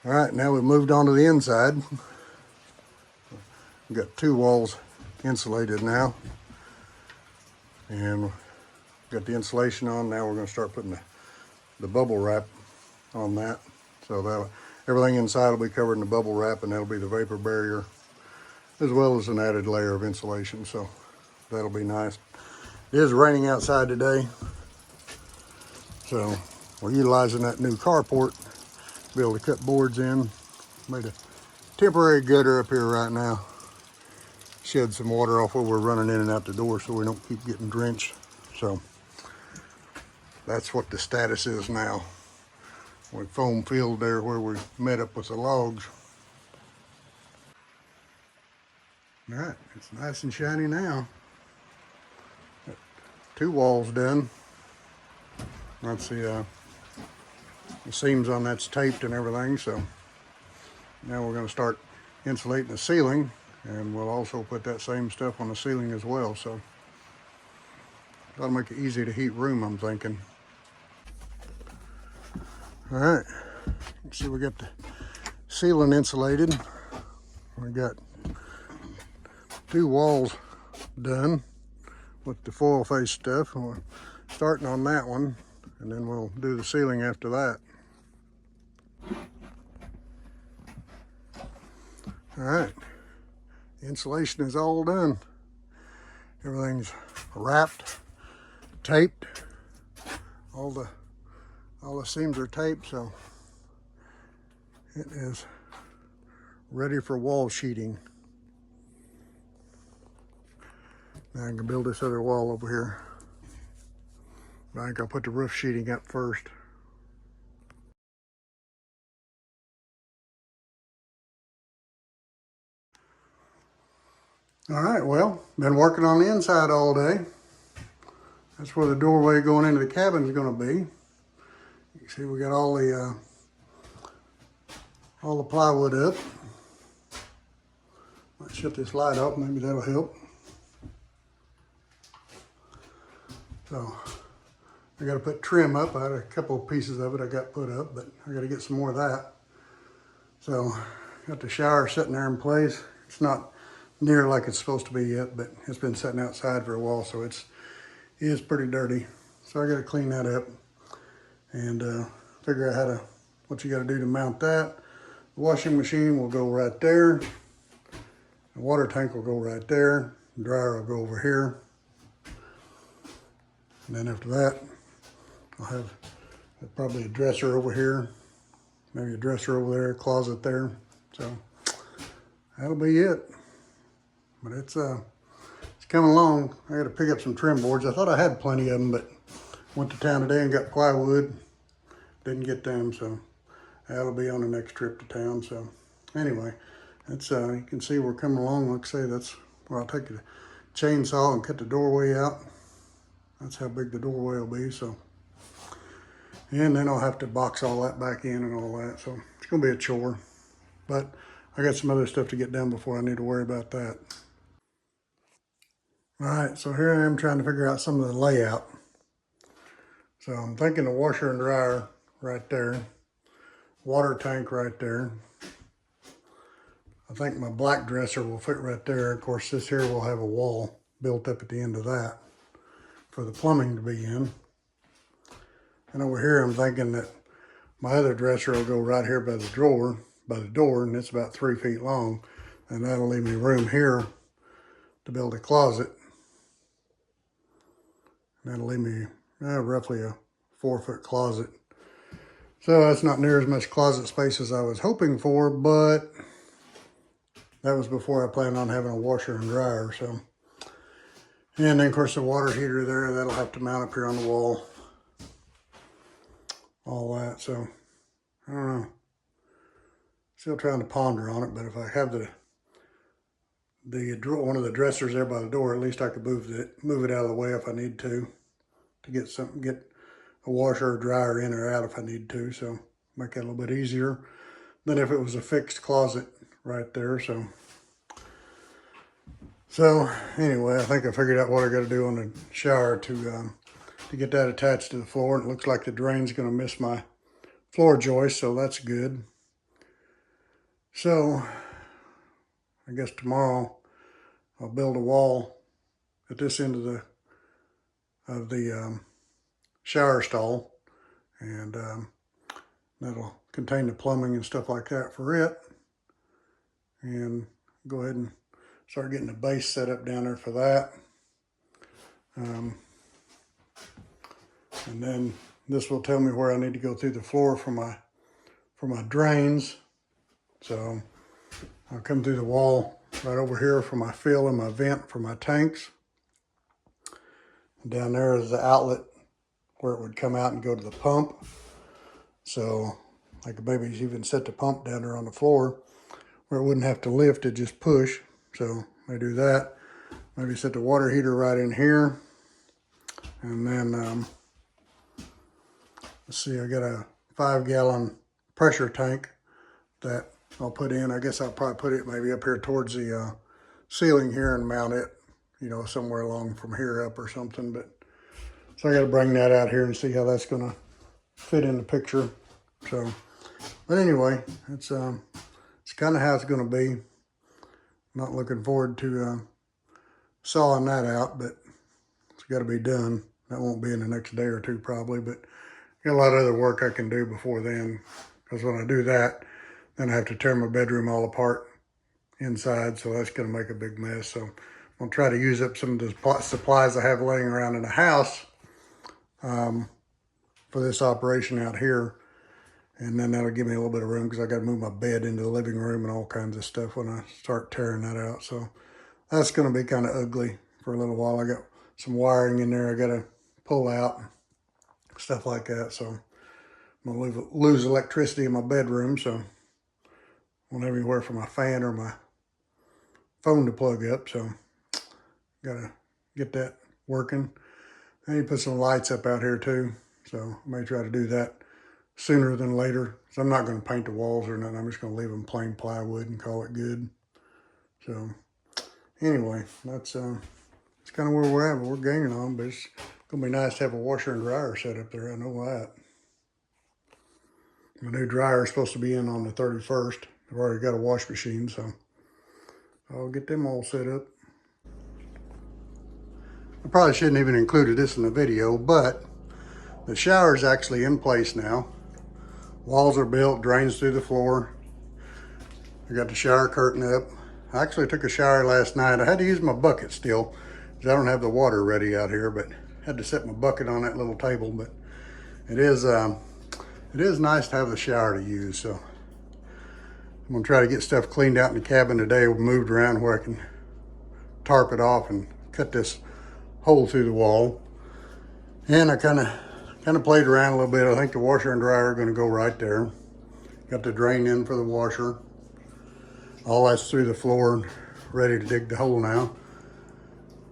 All right, now we've moved on to the inside. We've got 2 walls insulated now. And got the insulation on. Now we're going to start putting the bubble wrap on that. So that everything inside will be covered in the bubble wrap, and that'll be the vapor barrier, as well as an added layer of insulation. So that'll be nice. It is raining outside today, so we're utilizing that new carport to be able to cut boards in. Made a temporary gutter up here right now. Shed some water off where we're running in and out the door so we don't keep getting drenched. So that's what the status is now. We foam filled there where we met up with the logs. All right, it's nice and shiny now. Got 2 walls done. That's the seams on that's taped and everything. So now we're going to start insulating the ceiling, and we'll also put that same stuff on the ceiling as well. So that'll make it easy to heat room, I'm thinking. All right, see, we got the ceiling insulated. We got 2 walls done with the foil face stuff, and we're starting on that one, and then we'll do the ceiling after that. All right, insulation is all done. Everything's wrapped, taped. All the seams are taped, so it is ready for wall sheeting. Now I can build this other wall over here. But I think I'll put the roof sheeting up first. All right, well, been working on the inside all day. That's where the doorway going into the cabin is going to be. You can see we got all the plywood up. Might shut this light off, maybe that'll help. So I got to put trim up. I had a couple of pieces of it I got put up, but I got to get some more of that. So got the shower sitting there in place. It's not near like it's supposed to be yet, but it's been sitting outside for a while, so it is pretty dirty. So I got to clean that up and figure out what you got to do to mount that. The washing machine will go right there. The water tank will go right there. The dryer will go over here. And then after that, I'll have probably a dresser over here, maybe a dresser over there, a closet there. So that'll be it. But it's coming along. I got to pick up some trim boards. I thought I had plenty of them, but went to town today and got plywood. Didn't get them, so that'll be on the next trip to town. So anyway, that's you can see we're coming along. Like I say, that's where I'll take a chainsaw and cut the doorway out. That's how big the doorway will be. So, and then I'll have to box all that back in and all that. So it's gonna be a chore, but I got some other stuff to get done before I need to worry about that. All right, so here I am trying to figure out some of the layout. So I'm thinking the washer and dryer right there, water tank right there. I think my black dresser will fit right there. Of course, this here will have a wall built up at the end of that for the plumbing to be in. And over here, I'm thinking that my other dresser will go right here by the door, and it's about 3 feet long. And that'll leave me room here to build a closet. And that'll leave me roughly a 4-foot closet. So that's not near as much closet space as I was hoping for, but that was before I planned on having a washer and dryer. So, and then of course the water heater there, that'll have to mount up here on the wall. All that, so I don't know. Still trying to ponder on it, but if I have one of the dressers there by the door, at least I could move it out of the way if I need to get a washer or dryer in or out if I need to. So make that a little bit easier than if it was a fixed closet right there. So anyway, I think I figured out what I got to do on the shower to get that attached to the floor. And it looks like the drain's going to miss my floor joist, so that's good. So I guess tomorrow I'll build a wall at this end of the shower stall, and that'll contain the plumbing and stuff like that for it. And go ahead and start getting the base set up down there for that. And then this will tell me where I need to go through the floor for my drains. So I'll come through the wall right over here for my fill and my vent for my tanks. Down there is the outlet where it would come out and go to the pump. So I could maybe even set the pump down there on the floor where it wouldn't have to lift, it just push. So I do that. Maybe set the water heater right in here. And then, let's see, I got a 5-gallon pressure tank that I'll put in. I guess I'll probably put it maybe up here towards the ceiling here and mount it, you know, somewhere along from here up or something. But so I got to bring that out here and see how that's going to fit in the picture. So, but anyway, it's kind of how it's going to be. Not looking forward to sawing that out, but it's got to be done. That won't be in the next day or two probably, but got a lot of other work I can do before then. Because when I do that, then I have to tear my bedroom all apart inside, so that's going to make a big mess. So I'm going to try to use up some of the supplies I have laying around in the house for this operation out here. And then that'll give me a little bit of room because I got to move my bed into the living room and all kinds of stuff when I start tearing that out. So that's going to be kind of ugly for a little while. I got some wiring in there I got to pull out, stuff like that. So I'm going to lose electricity in my bedroom, so I won't have anywhere for my fan or my phone to plug up. So got to get that working. I need to put some lights up out here too. So I may try to do that sooner than later. So I'm not going to paint the walls or nothing. I'm just going to leave them plain plywood and call it good. So anyway, that's kind of where we're at. We're gaining on, but it's going to be nice to have a washer and dryer set up there. I know that. My new dryer is supposed to be in on the 31st. I've already got a wash machine, so I'll get them all set up. I probably shouldn't even included this in the video, but the shower is actually in place now. Walls are built, drains through the floor. I got the shower curtain up. I actually took a shower last night. I had to use my bucket still because I don't have the water ready out here, but had to set my bucket on that little table. But it is nice to have the shower to use. So I'm gonna try to get stuff cleaned out in the cabin today. We moved around where I can tarp it off and cut this hole through the wall. And I kind of played around a little bit. I think the washer and dryer are going to go right there. Got the drain in for the washer. All that's through the floor, ready to dig the hole now.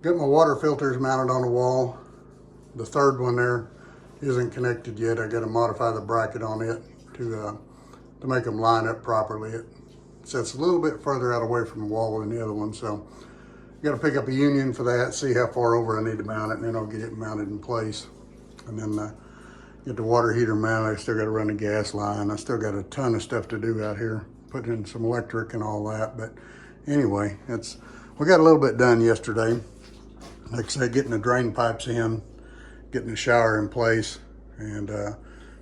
Got my water filters mounted on the wall. The third one there isn't connected yet. I got to modify the bracket on it to make them line up properly. It sits a little bit further out away from the wall than the other one, so got to pick up a union for that, see how far over I need to mount it, and then I'll get it mounted in place. And then get the water heater mounted. I still got to run the gas line. I still got a ton of stuff to do out here, putting in some electric and all that. But anyway, we got a little bit done yesterday. Like I said, getting the drain pipes in, getting the shower in place. And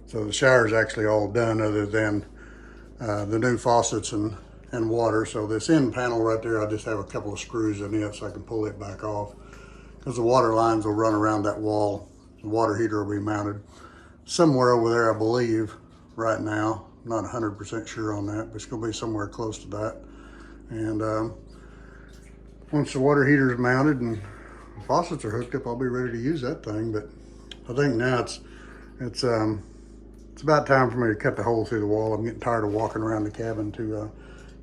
so the shower is actually all done other than the new faucets and water. So this end panel right there, I just have a couple of screws in it so I can pull it back off because the water lines will run around that wall. The water heater will be mounted somewhere over there, I believe, right now. I'm not 100% sure on that, but it's going to be somewhere close to that. And once the water heater is mounted and the faucets are hooked up, I'll be ready to use that thing. But I think now it's about time for me to cut the hole through the wall. I'm getting tired of walking around the cabin to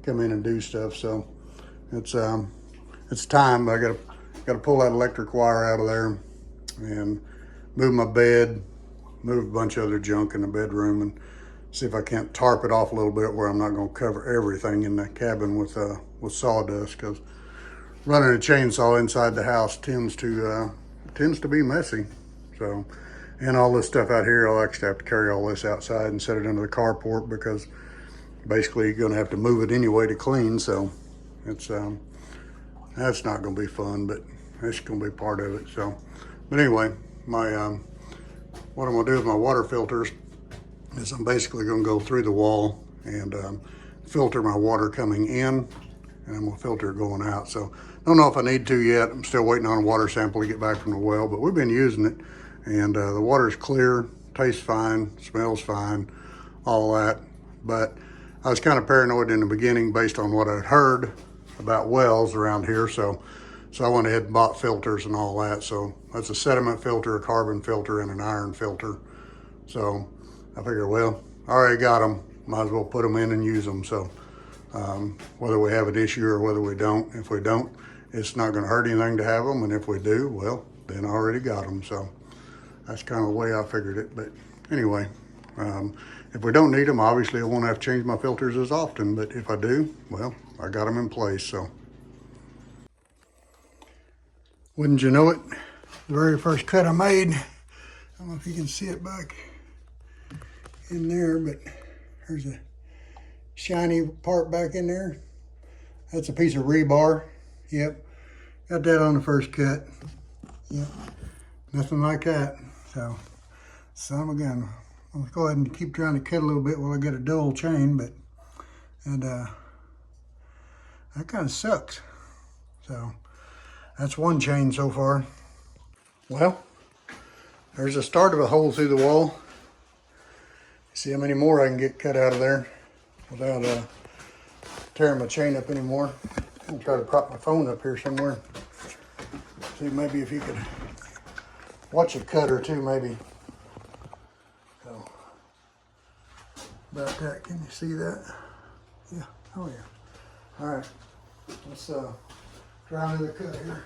come in and do stuff. So it's time. I got to pull that electric wire out of there and move my bed, move a bunch of other junk in the bedroom, and see if I can't tarp it off a little bit where I'm not going to cover everything in the cabin with sawdust, because running a chainsaw inside the house tends to be messy. So, and all this stuff out here, I'll actually have to carry all this outside and set it under the carport because basically you're gonna have to move it anyway to clean, so it's that's not gonna be fun, but that's gonna be part of it. So, but anyway, my what I'm gonna do with my water filters is I'm basically gonna go through the wall and filter my water coming in, and I'm gonna filter it going out. So don't know if I need to yet. I'm still waiting on a water sample to get back from the well, but we've been using it, and the water's clear, tastes fine, smells fine, all that. But I was kind of paranoid in the beginning based on what I'd heard about wells around here. So I went ahead and bought filters and all that. So that's a sediment filter, a carbon filter, and an iron filter. So I figured, well, I already got them. Might as well put them in and use them. So whether we have an issue or whether we don't, if we don't, it's not going to hurt anything to have them. And if we do, well, then I already got them. So that's kind of the way I figured it. But anyway, if we don't need them, obviously I won't have to change my filters as often. But if I do, well, I got them in place. So wouldn't you know it, the very first cut I made, I don't know if you can see it back in there, but there's a shiny part back in there. That's a piece of rebar. Yep, got that on the first cut. Yep, nothing like that. So, again, I'll go ahead and keep trying to cut a little bit while I get a dull chain, but, and that kind of sucks. So, that's one chain so far. Well, there's the start of a hole through the wall. See how many more I can get cut out of there without tearing my chain up anymore. I'm gonna try to prop my phone up here somewhere. See maybe if you could watch a cut or two maybe. So, about that, can you see that? Yeah, oh yeah. All right, let's try another cut here.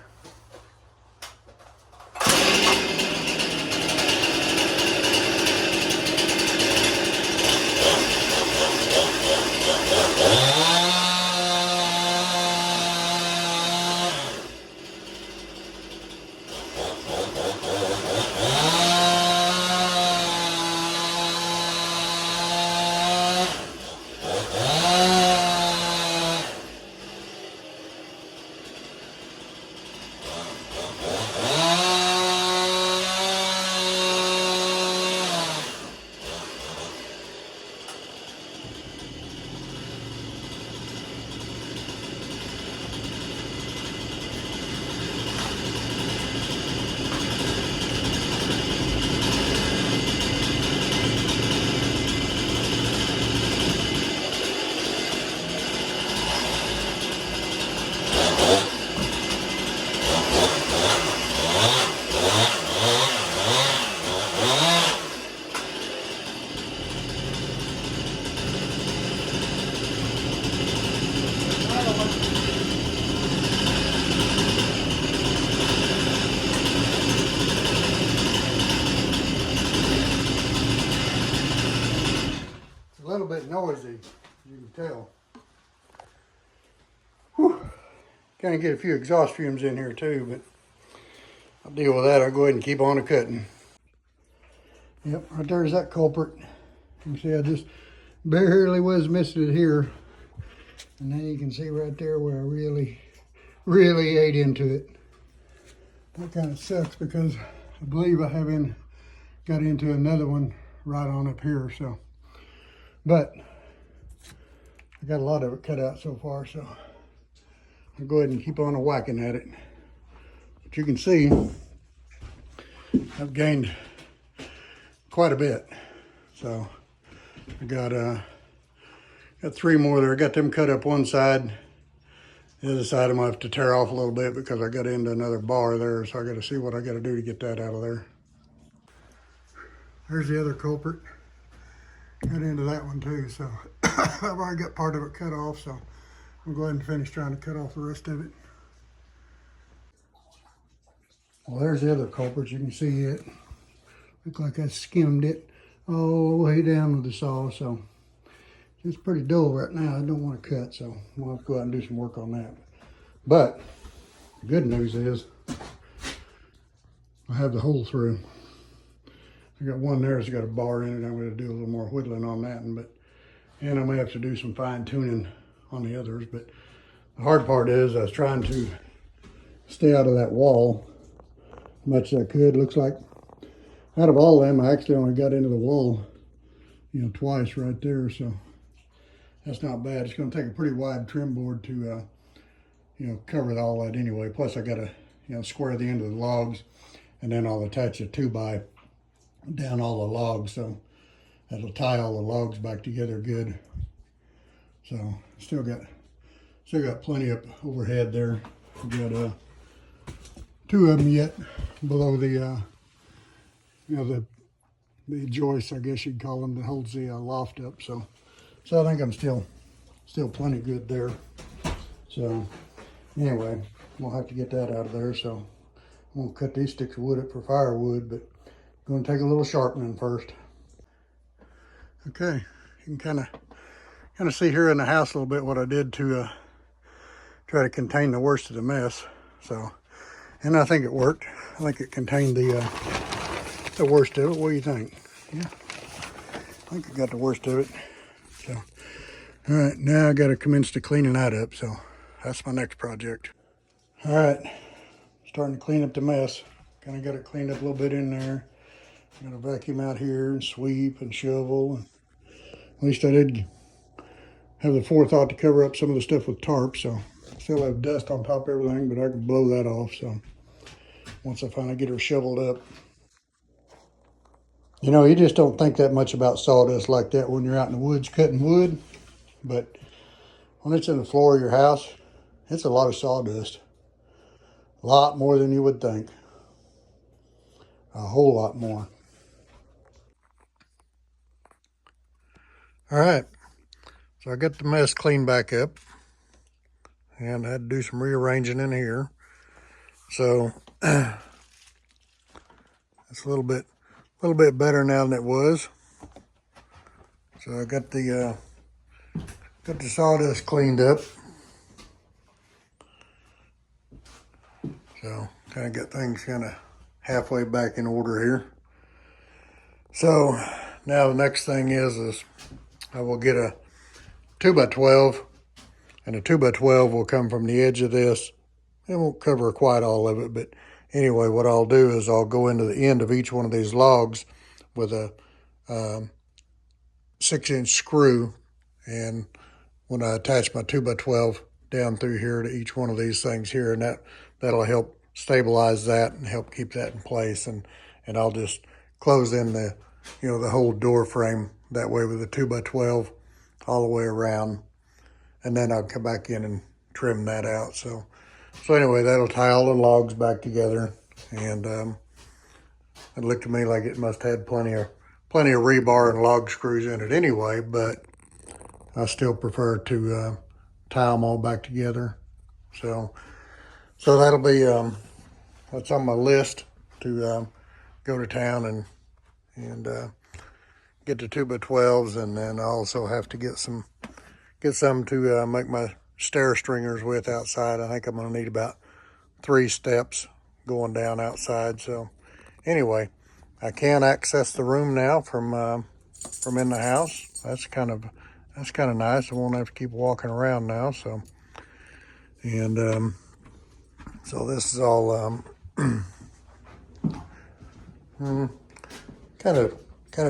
A little bit noisy, you can tell. Whew. Kind of get a few exhaust fumes in here too, but I'll deal with that. I'll go ahead and keep on cutting. Yep, right there's that culprit. You can see I just barely was missing it here. And then you can see right there where I really ate into it. That kind of sucks because I believe I haven't got into another one right on up here. So, but I got a lot of it cut out so far. So I'll go ahead and keep on whacking at it. But you can see I've gained quite a bit. So I got three more there. I got them cut up one side. The other side I'm gonna have to tear off a little bit because I got into another bar there. So I got to see what I got to do to get that out of there. There's the other culprit. Got into that one too. So I've already got part of it cut off. So I'm gonna go ahead and finish trying to cut off the rest of it. Well, there's the other culprit. You can see it. Look like I skimmed it all the way down with the saw. So it's pretty dull right now. I don't want to cut, so we'll have to go out and do some work on that. But the good news is I have the hole through. I got one there that's got a bar in it. I'm going to do a little more whittling on that, but And I may have to do some fine tuning on the others, but the hard part is I was trying to stay out of that wall as much as I could. Looks like out of all of them, I actually only got into the wall, twice right there. So that's not bad. It's going to take a pretty wide trim board to, cover all that anyway. Plus I got to, square the end of the logs, and then I'll attach a 2x down all the logs. So that'll tie all the logs back together good. So still got plenty up overhead there. We got two of them yet below the the joist, I guess you'd call them, that holds the loft up. So I think I'm still plenty good there. So anyway, we'll have to get that out of there. So I'm gonna cut these sticks of wood up for firewood, but going to take a little sharpening first. Okay, you can kind of see here in the house a little bit what I did to try to contain the worst of the mess. So, and I think it worked. I think it contained the worst of it. What do you think? Yeah, I think I got the worst of it. So, all right, now I got to commence to cleaning that up. So that's my next project. All right, starting to clean up the mess. Kind of got it cleaned up a little bit in there. Got to vacuum out here and sweep and shovel. At least I did have the forethought to cover up some of the stuff with tarp. So still have dust on top of everything, but I can blow that off. So once I finally get her shoveled up. You just don't think that much about sawdust like that when you're out in the woods cutting wood. But when it's in the floor of your house, it's a lot of sawdust. A lot more than you would think. A whole lot more. All right. So I got the mess cleaned back up. And I had to do some rearranging in here. So it's a little bit better now than it was. So I got the sawdust cleaned up. So kind of got things kind of halfway back in order here. So now the next thing is I will get a 2x12, and a 2x12 will come from the edge of this. It won't cover quite all of it, but anyway, what I'll do is I'll go into the end of each one of these logs with a 6-inch screw, and when I attach my 2x12 down through here to each one of these things here, and that'll help stabilize that and help keep that in place, and I'll just close in the whole door frame that way with a 2x12 all the way around, and then I'll come back in and trim that out. So anyway, that'll tie all the logs back together, and it looked to me like it must have had plenty of rebar and log screws in it anyway, but I still prefer to tie them all back together. So that'll be that's on my list to go to town and get the 2x12s, and then I also have to get some to make my stair stringers with outside. I think I'm going to need about 3 steps going down outside. So anyway, I can access the room now from in the house. That's kind of nice. I won't have to keep walking around now. So and so this is all kind of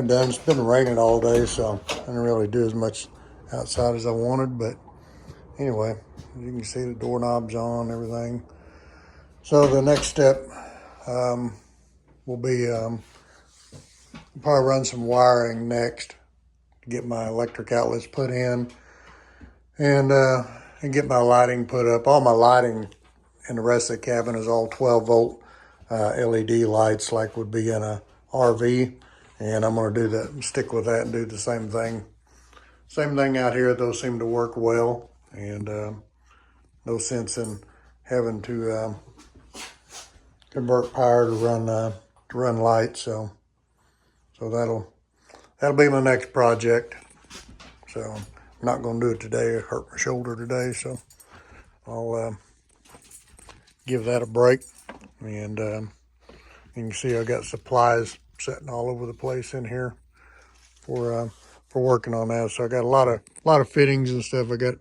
done. It's been raining all day, so I didn't really do as much outside as I wanted, but anyway, you can see the doorknobs on, everything. So the next step will be probably run some wiring next to get my electric outlets put in, and get my lighting put up. All my lighting in the rest of the cabin is all 12-volt LED lights like would be in a RV, and I'm going to do that, stick with that and do the same thing. Same thing out here. Those seem to work well, and no sense in having to convert power to run lights. So that'll be my next project. So I'm not going to do it today. I hurt my shoulder today, so I'll give that a break. And you can see I got supplies sitting all over the place in here for for working on that. So I got a lot of fittings and stuff. I got,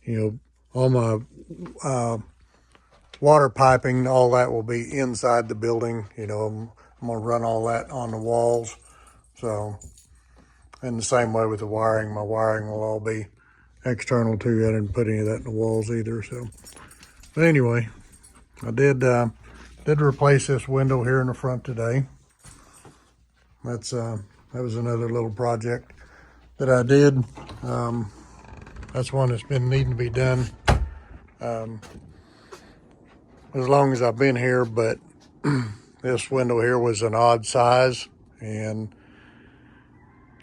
you know, all my water piping, all that will be inside the building. You know, I'm gonna run all that on the walls. So, and the same way with the wiring, my wiring will all be external too. I didn't put any of that in the walls either. So, but anyway, I did replace this window here in the front today. That was another little project that I did. That's one that's been needing to be done as long as I've been here, but this window here was an odd size, and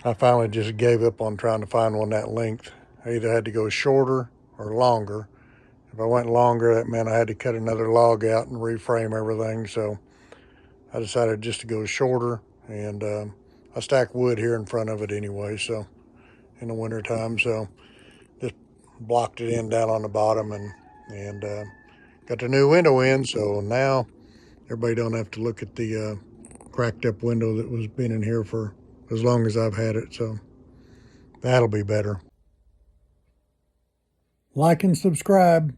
I finally just gave up on trying to find one that length. I either had to go shorter or longer. If I went longer, that meant I had to cut another log out and reframe everything, so I decided just to go shorter, and I stack wood here in front of it anyway, so in the winter time, so just blocked it in down on the bottom and got the new window in, so now everybody don't have to look at the cracked up window that was been in here for as long as I've had it, so that'll be better. Like and subscribe.